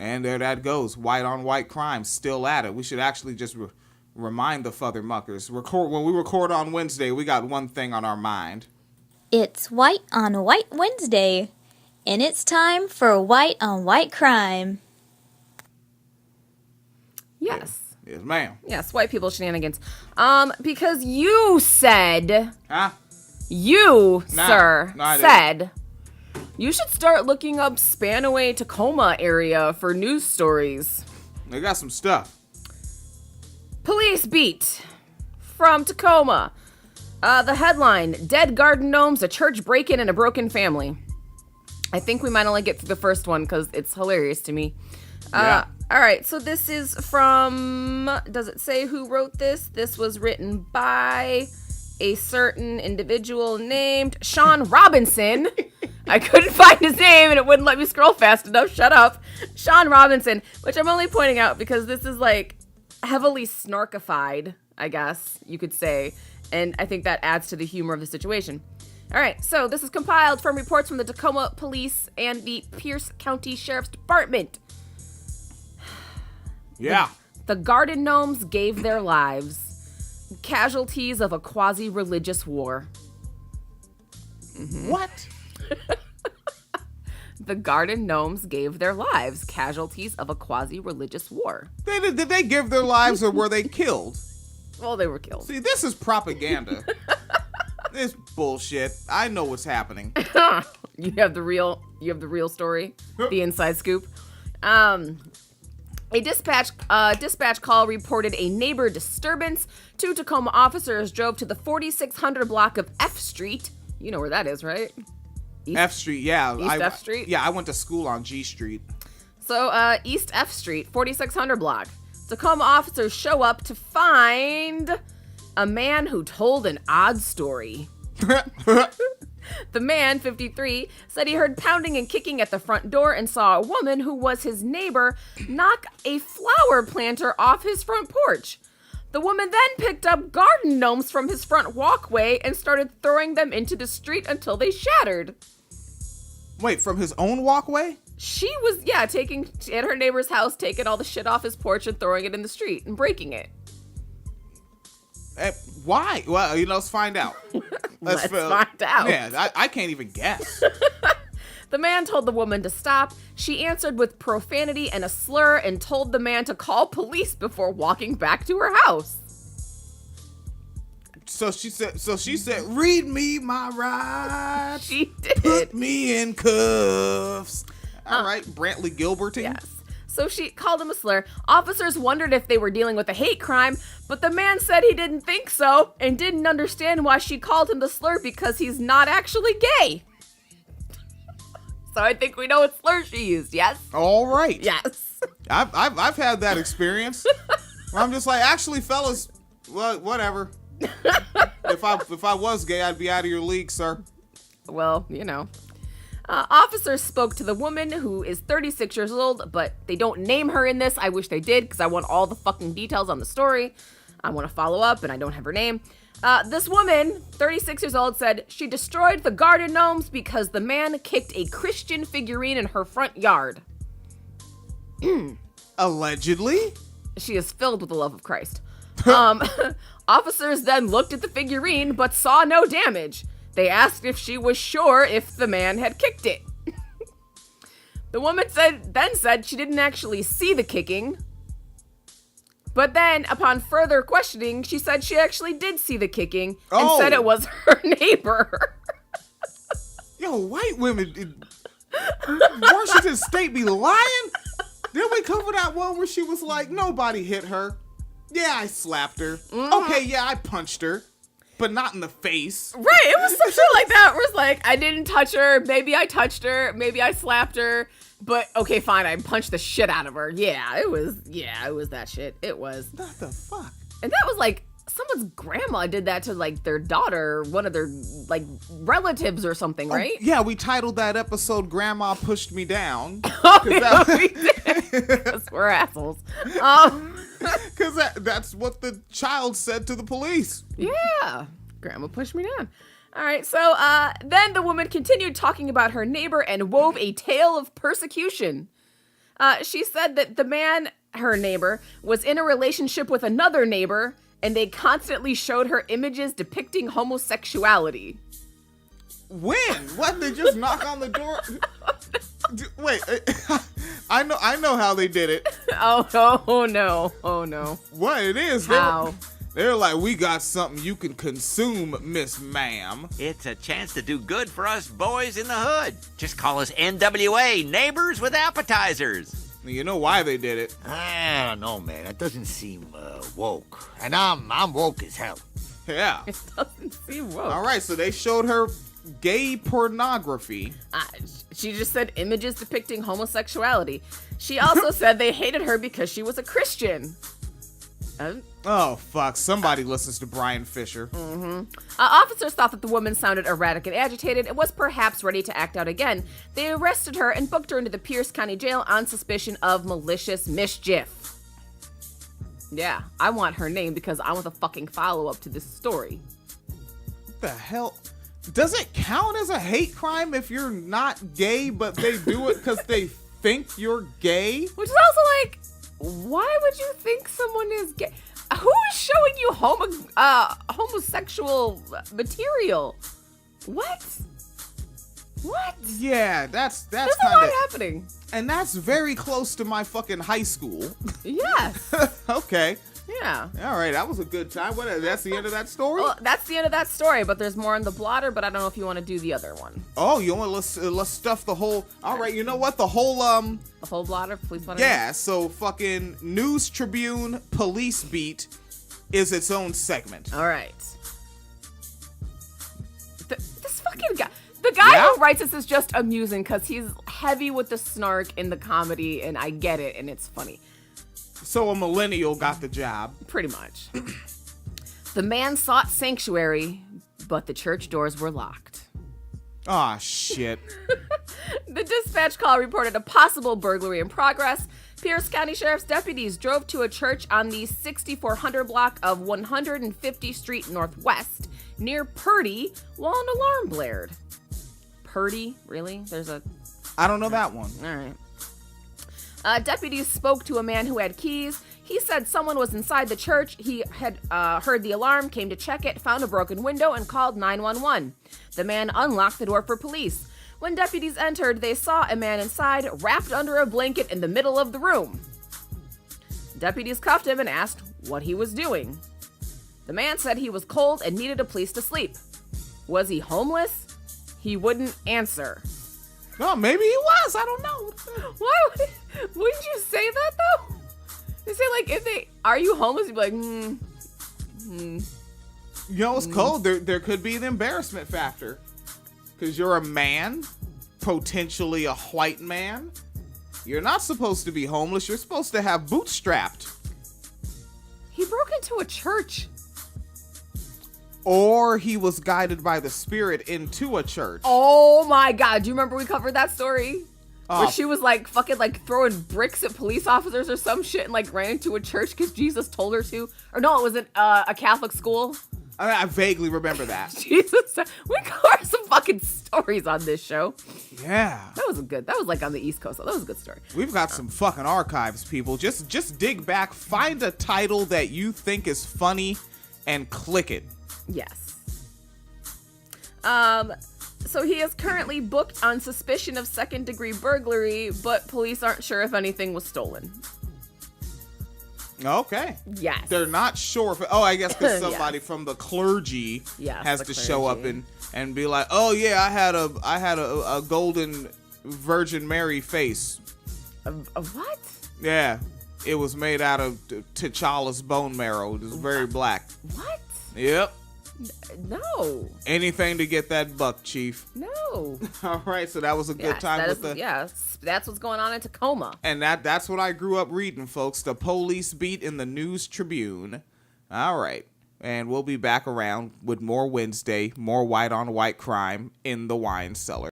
And there that goes. White on white crime, still at it. We should actually just remind the Futhermuckers. When we record on Wednesday, we got one thing on our mind. It's White on White Wednesday, and it's time for white on white crime. Yes. Yes, ma'am. Yes, white people shenanigans. Because you said... Huh? You, sir, no, said... You should start looking up Spanaway, Tacoma area for news stories. They got some stuff. Police beat from Tacoma. The headline, Dead Garden Gnomes, a church break-in and a broken family. I think we might only get through the first one because it's hilarious to me. Yeah. All right, so this is from, does it say who wrote this? This was written by a certain individual named Sean Robinson. I couldn't find his name and it wouldn't let me scroll fast enough. Shut up. Sean Robinson, which I'm only pointing out because this is like heavily snarkified, I guess you could say. And I think that adds to the humor of the situation. All right, so this is compiled from reports from the Tacoma Police and the Pierce County Sheriff's Department. Yeah. The Garden Gnomes gave their lives, casualties of a quasi-religious war. Mm-hmm. What? The Garden Gnomes gave their lives, casualties of a quasi-religious war. Did they give their lives or were they killed? Well, they were killed. See, this is propaganda. This bullshit. I know what's happening. You have the real story, the inside scoop. A dispatch call reported a neighbor disturbance. 2 Tacoma officers drove to the 4600 block of F Street. You know where that is, right? F Street, yeah. East F Street? Yeah, I went to school on G Street. So, East F Street, 4600 block. Tacoma officers show up to find a man who told an odd story. The man, 53, said he heard pounding and kicking at the front door and saw a woman who was his neighbor knock a flower planter off his front porch. The woman then picked up garden gnomes from his front walkway and started throwing them into the street until they shattered. Wait, from his own walkway? She was, at her neighbor's house, taking all the shit off his porch and throwing it in the street and breaking it. Why? Well, let's find out. Let's find out. Yeah, I can't even guess. The man told the woman to stop. She answered with profanity and a slur and told the man to call police before walking back to her house. So she said, read me my rights. She did. Put me in cuffs. All right, Brantley Gilberting. Yes. So she called him a slur. Officers wondered if they were dealing with a hate crime, but the man said he didn't think so and didn't understand why she called him the slur because he's not actually gay. So I think we know what slur she used, yes? All right. Yes. I've had that experience. Where I'm just like, actually, fellas, whatever. If I was gay, I'd be out of your league, sir. Well, officers spoke to the woman who is 36 years old, but they don't name her in this. I wish they did because I want all the fucking details on the story. I want to follow up and I don't have her name. This woman, 36 years old, said she destroyed the garden gnomes because the man kicked a Christian figurine in her front yard. Allegedly? She is filled with the love of Christ. Officers then looked at the figurine but saw no damage. They asked if she was sure if the man had kicked it. The woman said she didn't actually see the kicking. But then, upon further questioning, she said she actually did see the kicking and said it was her neighbor. Yo, white women in Washington State be lying? Didn't we cover that one where she was like, nobody hit her? Yeah, I slapped her. Mm-hmm. Okay, yeah, I punched her. But not in the face. Right, it was some shit like that where it's like, I didn't touch her, maybe I touched her, maybe I slapped her, but okay, fine, I punched the shit out of her. Yeah, it was that shit. It was. What the fuck? And that was like, someone's grandma did that to like their daughter, one of their like relatives or something, right? Yeah, we titled that episode Grandma Pushed Me Down. We did. Because we're assholes. Because that's what the child said to the police. Yeah, grandma pushed me down. All right, so then the woman continued talking about her neighbor and wove a tale of persecution. She said that the man, her neighbor, was in a relationship with another neighbor, and they constantly showed her images depicting homosexuality. When? What? They just knock on the door? Wait, I know how they did it. Oh no. What it is? How? They're like, we got something you can consume, Miss Ma'am. It's a chance to do good for us boys in the hood. Just call us NWA, Neighbors with Appetizers. You know why they did it? I don't know, man. That doesn't seem woke. And I'm woke as hell. Yeah. It doesn't seem woke. All right, so they showed her gay pornography. She just said images depicting homosexuality. She also said they hated her because she was a Christian. Oh, fuck. Somebody listens to Brian Fisher. Officers thought that the woman sounded erratic and agitated and was perhaps ready to act out again. They arrested her and booked her into the Pierce County Jail on suspicion of malicious mischief. Yeah, I want her name because I want the fucking follow-up to this story. What the hell? Does it count as a hate crime if you're not gay, but they do it because they think you're gay? Which is also like, why would you think someone is gay? Who is showing you homosexual material? What? Yeah, that's There's kind a lot of happening. and that's very close to my fucking high school. Yes. Okay. Yeah. All right, that was a good time. That's the end of that story? Well, that's the end of that story, but there's more in the blotter, but I don't know if you want to do the other one. Oh, you want let's stuff the whole. All right, you know what? The whole The whole blotter, police blotter? yeah, so fucking News Tribune Police Beat is its own segment. All right. This fucking guy. The guy who writes this is just amusing because he's heavy with the snark in the comedy, and I get it, and it's funny. So a millennial got the job. Pretty much. The man sought sanctuary, but the church doors were locked. Aw, shit. The dispatch call reported a possible burglary in progress. Pierce County Sheriff's deputies drove to a church on the 6400 block of 150th Street Northwest near Purdy while an alarm blared. Purdy? Really? I don't know that one. All right. Deputies spoke to a man who had keys. He said someone was inside the church. He had heard the alarm, came to check it, found a broken window, and called 911. The man unlocked the door for police. When deputies entered, they saw a man inside, wrapped under a blanket in the middle of the room. Deputies cuffed him and asked what he was doing. The man said he was cold and needed a place to sleep. Was he homeless? He wouldn't answer. No, maybe he was. I don't know. Why wouldn't you say that though? They say like are you homeless? You'd be like, You know, it's cold. There could be the embarrassment factor. Because you're a man, potentially a white man. You're not supposed to be homeless. You're supposed to have boots strapped. He broke into a church. Or he was guided by the spirit into a church. Oh my God. Do you remember we covered that story? Oh. Where she was like fucking like throwing bricks at police officers or some shit and like ran into a church because Jesus told her to. Or no, it was a Catholic school. I vaguely remember that. Jesus. We covered some fucking stories on this show. Yeah. That was like on the East Coast. So that was a good story. We've got some fucking archives, people. Just dig back, find a title that you think is funny, and click it. Yes. So he is currently booked on suspicion of second-degree burglary, but police aren't sure if anything was stolen. Okay. Yes. They're not sure if... I guess because Yes. somebody from the clergy has the to show up clergy. and be like, oh, yeah, I had a golden Virgin Mary face. A what? Yeah. It was made out of T'Challa's bone marrow. It was very black. What? Yep. No. Anything to get that buck, Chief. No. All right, so that was a good time with the... Yes, that's what's going on in Tacoma. And that's what I grew up reading, folks. The Police Beat in the News Tribune. All right. And we'll be back around with more Wednesday, more white on white crime in the wine cellar.